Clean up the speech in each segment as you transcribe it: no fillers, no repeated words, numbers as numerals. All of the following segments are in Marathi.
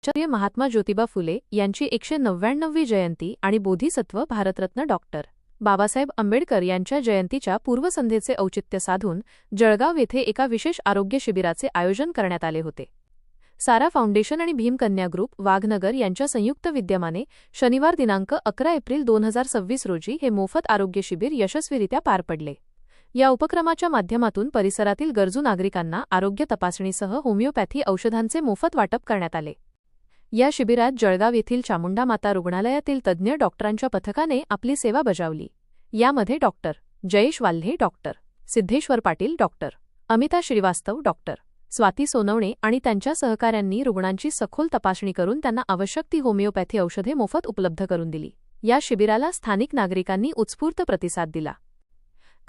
आचार्य महात्मा ज्योतिबा फुले यांची 199वी जयंती आणि बोधिसत्व भारतरत्न डॉक्टर बाबासाहेब आंबेडकर यांच्या जयंतीच्या पूर्वसंध्येचे औचित्य साधून जळगाव येथे एका विशेष आरोग्य शिबिराचे आयोजन करण्यात आले होते. सारा फाउंडेशन आणि भीमकन्या ग्रुप वाघनगर यांच्या संयुक्त विद्यमाने शनिवार दिनांक 11 एप्रिल 2026 रोजी हे मोफत आरोग्य शिबिर यशस्वीरित्या पार पडले. या उपक्रमाच्या माध्यमातून परिसरातील गरजू नागरिकांना आरोग्य तपासणीसह होमिओपॅथी औषधांचे मोफत वाटप करण्यात आले. या शिबिरात जळगाव येथील चामुंडा माता रुग्णालयातील तज्ज्ञ डॉक्टरांच्या पथकाने आपली सेवा बजावली. यामध्ये doctor Jayesh Walhe, doctor Siddheshwar Patil, doctor Amita Srivastava, doctor Swati Sonawane आणि त्यांच्या सहकाऱ्यांनी रुग्णांची सखोल तपासणी करून त्यांना आवश्यक ती होमिओपॅथी औषधे मोफत उपलब्ध करून दिली. या शिबिराला स्थानिक नागरिकांनी उत्स्फूर्त प्रतिसाद दिला.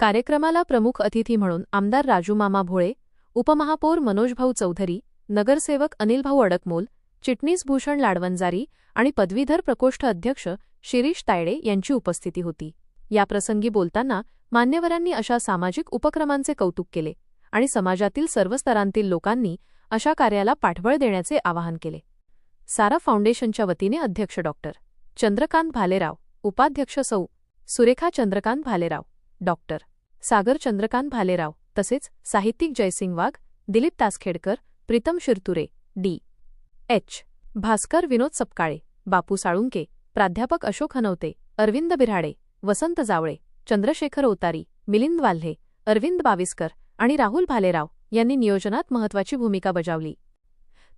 कार्यक्रमाला प्रमुख अतिथी म्हणून आमदार राजूमामा भोळे, उपमहापौर मनोजभाऊ चौधरी, नगरसेवक अनिलभाऊ अडकमोल, चिटणीस भूषण लाडवंजारी आणि पदवीधर प्रकोष्ठ अध्यक्ष शिरीष तायडे यांची उपस्थिती होती. याप्रसंगी बोलताना मान्यवरांनी अशा सामाजिक उपक्रमांचे कौतुक केले आणि समाजातील सर्व स्तरांतील लोकांनी अशा कार्याला पाठबळ देण्याचे आवाहन केले. सारा फाउंडेशनच्या वतीने अध्यक्ष डॉक्टर चंद्रकांत भालेराव, उपाध्यक्ष सौ सुरेखा चंद्रकांत भालेराव, डॉक्टर सागर चंद्रकांत भालेराव तसेच साहित्यिक जयसिंग वाघ, दिलीप तासखेडकर, प्रीतम शिरतुरे, डी. एच. भास्कर, विनोद सपकाळे, बापू साळुंके, प्राध्यापक अशोक हनवते, अरविंद बिऱ्हाडे, वसंत जावळे, चंद्रशेखर ओतारी, मिलिंद वाल्हे, अरविंद बाविस्कर आणि राहुल भालेराव यांनी नियोजनात महत्त्वाची भूमिका बजावली.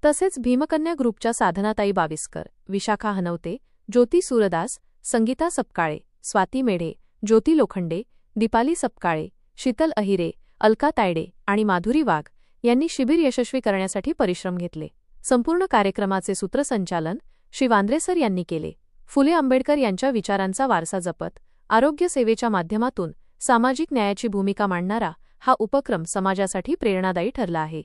तसेच भीमकन्या ग्रुपच्या साधनाताई बाविस्कर, विशाखा हनवते, ज्योती सूरदास, संगीता सपकाळे, स्वाती मेढे, ज्योती लोखंडे, दीपाली सपकाळे, शीतल अहिरे, अलका तायडे आणि माधुरी वाघ यांनी शिबिर यशस्वी करण्यासाठी परिश्रम घेतले. संपूर्ण कार्यक्रमाचे सूत्रसंचालन श्री वांद्रे सर यांनी केले. फुले आंबेडकर यांच्या विचारांचा वारसा जपत आरोग्य सेवेच्या माध्यमातून सामाजिक न्यायाची भूमिका मांडणारा हा उपक्रम समाजासाठी प्रेरणादायी ठरला आहे.